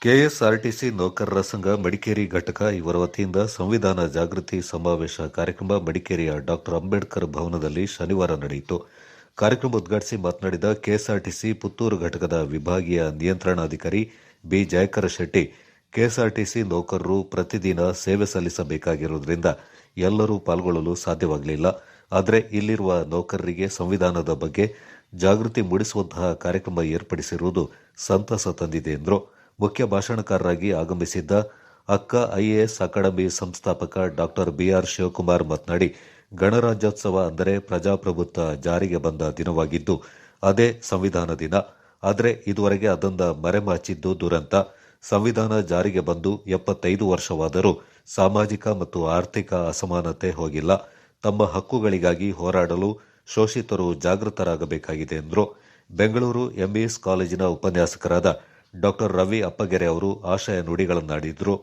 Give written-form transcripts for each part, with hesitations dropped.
KSRTC ನೌಕರರ ಸಂಘ ಮಡಿಕೇರಿ ಘಟಕ ಇವರ ವತಿಯಿಂದ ಸಂವಿಧಾನ ಜಾಗೃತಿ ಸಮಾವೇಶ ಕಾರ್ಯಕ್ರಮ ಮಡಿಕೇರಿಯ ಡಾಕ್ಟರ್ ಅಂಬೇಡ್ಕರ್ ಭವನದಲ್ಲಿ ಶನಿವಾರ ನಡೆಯಿತು. ಕಾರ್ಯಕ್ರಮ ಉದ್ಘಾಟಿಸಿ ಮಾತನಾಡಿದ ಕೆಎಸ್ಆರ್ಟಿಸಿ ಪುತ್ತೂರು ಘಟಕದ ವಿಭಾಗೀಯ ನಿಯಂತ್ರಣಾಧಿಕಾರಿ ಬಿ ಜಯಕರ ಶೆಟ್ಟಿ, ಕೆಎಸ್ಆರ್ಟಿಸಿ ನೌಕರರು ಪ್ರತಿದಿನ ಸೇವೆ ಸಲ್ಲಿಸಬೇಕಾಗಿರುವುದರಿಂದ ಎಲ್ಲರೂ ಪಾಲ್ಗೊಳ್ಳಲು ಸಾಧ್ಯವಾಗಲಿಲ್ಲ. ಆದರೆ ಇಲ್ಲಿರುವ ನೌಕರರಿಗೆ ಸಂವಿಧಾನದ ಬಗ್ಗೆ ಜಾಗೃತಿ ಮೂಡಿಸುವಂತಹ ಕಾರ್ಯಕ್ರಮ ಏರ್ಪಡಿಸಿರುವುದು ಸಂತಸ ತಂದಿದೆ ಎಂದರು. ಮುಖ್ಯ ಭಾಷಣಕಾರರಾಗಿ ಆಗಮಿಸಿದ್ದ ಅಕ್ಕ ಐಎಎಸ್ ಅಕಾಡೆಮಿ ಸಂಸ್ಥಾಪಕ ಡಾಕ್ಟರ್ ಬಿಆರ್ ಶಿವಕುಮಾರ್ ಮಾತನಾಡಿ, ಗಣರಾಜ್ಯೋತ್ಸವ ಅಂದರೆ ಪ್ರಜಾಪ್ರಭುತ್ವ ಜಾರಿಗೆ ಬಂದ ದಿನವಾಗಿದ್ದು ಅದೇ ಸಂವಿಧಾನ ದಿನ. ಆದರೆ ಇದುವರೆಗೆ ಅದನ್ನ ಮರೆಮಾಚಿದ್ದು ದುರಂತ. ಸಂವಿಧಾನ ಜಾರಿಗೆ ಬಂದು 75 ವರ್ಷವಾದರೂ ಸಾಮಾಜಿಕ ಮತ್ತು ಆರ್ಥಿಕ ಅಸಮಾನತೆ ಹೋಗಿಲ್ಲ. ತಮ್ಮ ಹಕ್ಕುಗಳಿಗಾಗಿ ಹೋರಾಡಲು ಶೋಷಿತರು ಜಾಗೃತರಾಗಬೇಕಾಗಿದೆ ಎಂದರು. ಬೆಂಗಳೂರು ಎಂಇಎಸ್ ಕಾಲೇಜಿನ ಉಪನ್ಯಾಸಕರಾದ ಡಾಕ್ಟರ್ ರವಿ ಅಪ್ಪಗೆರೆ ಅವರು ಆಶಯ ನುಡಿಗಳನ್ನಾಡಿದ್ರು.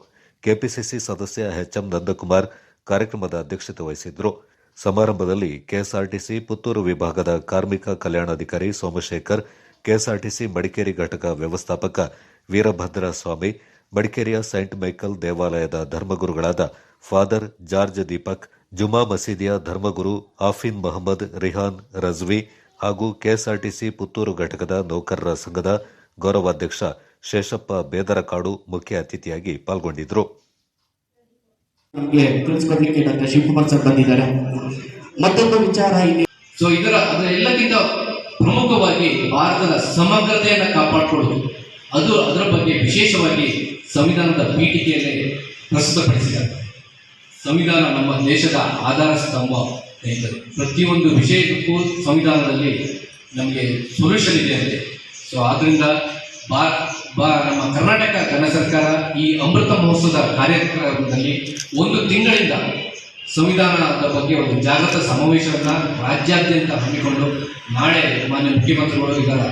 ಕೆಪಿಸಿಸಿ ಸದಸ್ಯ ಎಚ್ಎಂ ನಂದಕುಮಾರ್ ಕಾರ್ಯಕ್ರಮದ ಅಧ್ಯಕ್ಷತೆ ವಹಿಸಿದ್ರು. ಸಮಾರಂಭದಲ್ಲಿ ಕೆಎಸ್ಆರ್ಟಿಸಿ ಪುತ್ತೂರು ವಿಭಾಗದ ಕಾರ್ಮಿಕ ಕಲ್ಯಾಣಾಧಿಕಾರಿ ಸೋಮಶೇಖರ್, ಕೆಎಸ್ಆರ್ಟಿಸಿ ಮಡಿಕೇರಿ ಘಟಕ ವ್ಯವಸ್ಥಾಪಕ ವೀರಭದ್ರ ಸ್ವಾಮಿ, ಮಡಿಕೇರಿಯ ಸೈಂಟ್ ಮೈಕಲ್ ದೇವಾಲಯದ ಧರ್ಮಗುರುಗಳಾದ ಫಾದರ್ ಜಾರ್ಜ್ ದೀಪಕ್, ಜುಮಾ ಮಸೀದಿಯ ಧರ್ಮಗುರು ಆಫಿನ್ ಮೊಹಮ್ಮದ್ ರಿಹಾನ್ ರಜ್ವಿ ಹಾಗೂ ಕೆಎಸ್ಆರ್ಟಿಸಿ ಪುತ್ತೂರು ಘಟಕದ ನೌಕರರ ಸಂಘದ ಗೌರವಾಧ್ಯಕ್ಷ ಶೇಷಪ್ಪ ಬೇದರಕಾಡು ಮುಖ್ಯ ಅತಿಥಿಯಾಗಿ ಪಾಲ್ಗೊಂಡಿದ್ದರು. ಶಿವಕುಮಾರ್ ಸರ್ ಬಂದಿದ್ದಾರೆ. ಮತ್ತೊಂದು ವಿಚಾರ ಇಲ್ಲಿ ಎಲ್ಲಕ್ಕಿಂತ ಪ್ರಮುಖವಾಗಿ ಭಾರತದ ಸಮಗ್ರತೆಯನ್ನು ಕಾಪಾಡಿಕೊಳ್ಳುವುದು, ಅದರ ಬಗ್ಗೆ ವಿಶೇಷವಾಗಿ ಸಂವಿಧಾನದ ಪೀಠಿಕೆಯಲ್ಲಿ ಪ್ರಸ್ತುತಪಡಿಸಿದ್ದಾರೆ. ಸಂವಿಧಾನ ನಮ್ಮ ದೇಶದ ಆಧಾರ ಸ್ತಂಭ. ಪ್ರತಿಯೊಂದು ವಿಷಯಕ್ಕೂ ಸಂವಿಧಾನದಲ್ಲಿ ನಮಗೆ ಸೊಲ್ಯೂಷನ್ ಇದೆ ಅಂತೆ. ಸೊ ಆದ್ದರಿಂದ ನಮ್ಮ ಕರ್ನಾಟಕ ಘನ ಸರ್ಕಾರ ಈ ಅಮೃತ ಮಹೋತ್ಸವದ ಕಾರ್ಯಕ್ರಮದಲ್ಲಿ 1 ತಿಂಗಳಿಂದ ಸಂವಿಧಾನದ ಬಗ್ಗೆ ಒಂದು ಜಾಗೃತ ಸಮಾವೇಶವನ್ನು ರಾಜ್ಯಾದ್ಯಂತ ಹಮ್ಮಿಕೊಂಡು ನಾಳೆ ಮಾನ್ಯ ಮುಖ್ಯಮಂತ್ರಿಗಳು ಇದರ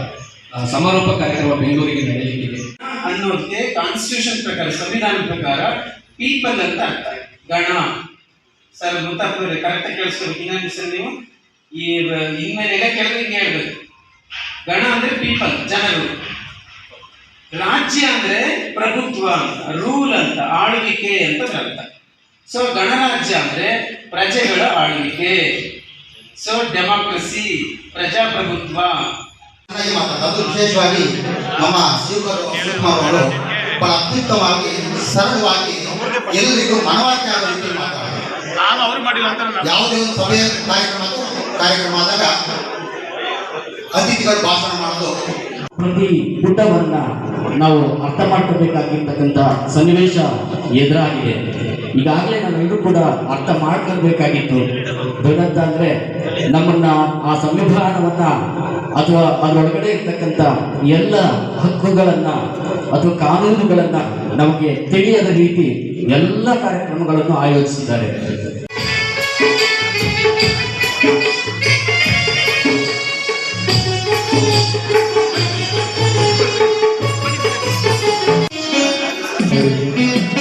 ಸಮಾರೋಪ ಕಾರ್ಯಕ್ರಮ ಬೆಂಗಳೂರಿಗೆ ನಡೆಯಲಿದೆ ಅನ್ನೋದಕ್ಕೆ ಕಾನ್ಸ್ಟಿಟ್ಯೂಷನ್ ಪ್ರಕಾರ, ಸಂವಿಧಾನ ಪ್ರಕಾರ ಪೀಪಲ್ ಅಂತ ಅರ್ಥ. ಗಣ ಸರ್ ಮುತ್ತಪ್ಪವ್ರೆ ಕರೆಕ್ಟಾಗಿ ಕೇಳಿಸ್ಕೋಬೇಕು. ಇನ್ನೊಂದು ಸರ್ ನೀವು ಇನ್ಮೇಲೆಲ್ಲ ಕೆಲವರಿಗೆ ಹೇಳ್ಬೇಕು. ಗಣ ಅಂದ್ರೆ ಪೀಪಲ್, ಜನರು. ರಾಜ್ಯ ಅಂದ್ರೆ ಪ್ರಭುತ್ವ ಅಂತ, ರೂಲ್ ಅಂತ, ಆಳ್ವಿಕೆ ಅಂತ ಅರ್ಥ. ಸೊ ಗಣರಾಜ್ಯ ಅಂದ್ರೆ ಪ್ರಜೆಗಳ ಆಳ್ವಿಕೆ. ಸೊ ಡೆಮಾಕ್ರಸಿ, ಪ್ರಜಾಪ್ರಭುತ್ವ. ಅದು ವಿಶೇಷವಾಗಿ ನಮ್ಮ ಶಿವಕುಮಾರ್ ಅವರು ಬಹಳ ಅತ್ಯುತ್ತಮವಾಗಿ ಸರಳವಾಗಿ ಎಲ್ಲರಿಗೂ ಮನವರಿಕೆ ಆದ ರೀತಿಯಲ್ಲಿ ಮಾತಾಡ್ತಾರೆ. ಯಾವುದೇ ಒಂದು ಸಭೆಯ ಕಾರ್ಯಕ್ರಮ ಆದಾಗ ಅತಿಥಿಗಳು ಭಾಷಣ ಮಾಡೋದು, ಪ್ರತಿ ಪುಟವನ್ನ ನಾವು ಅರ್ಥ ಮಾಡ್ಕೋಬೇಕಾಗಿರ್ತಕ್ಕಂಥ ಸನ್ನಿವೇಶ ಎದುರಾಗಿದೆ. ಈಗಾಗಲೇ ನಾವೆಲ್ಲರೂ ಕೂಡ ಅರ್ಥ ಮಾಡ್ಕೊಳ್ಬೇಕಾಗಿತ್ತು. ಬೇಡಂತ ಅಂದ್ರೆ ನಮ್ಮನ್ನ ಆ ಸಂವಿಧಾನವನ್ನ ಅಥವಾ ಅದರೊಳಗಡೆ ಇರ್ತಕ್ಕಂಥ ಎಲ್ಲ ಹಕ್ಕುಗಳನ್ನ ಅಥವಾ ಕಾನೂನುಗಳನ್ನ ನಮಗೆ ತಿಳಿಯದ ರೀತಿ ಎಲ್ಲ ಕಾರ್ಯಕ್ರಮಗಳನ್ನು ಆಯೋಜಿಸಿದ್ದಾರೆ.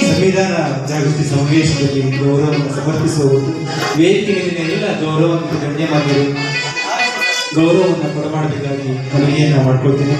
ಸಂವಿಧಾನ ಜಾಗೃತಿ ಸಮಾವೇಶದಲ್ಲಿ ಗೌರವವನ್ನು ಸಮರ್ಪಿಸುವುದು, ವೇದಿಕೆ ಮೇಲಿನ ಗೌರವವನ್ನು ಗಣ್ಯಮಾನ್ಯರು ಗೌರವವನ್ನು ಕೊಡಮಾಡಬೇಕಾಗಿ ಮನವಿಯನ್ನು ಮಾಡ್ಕೊಳ್ತೀನಿ.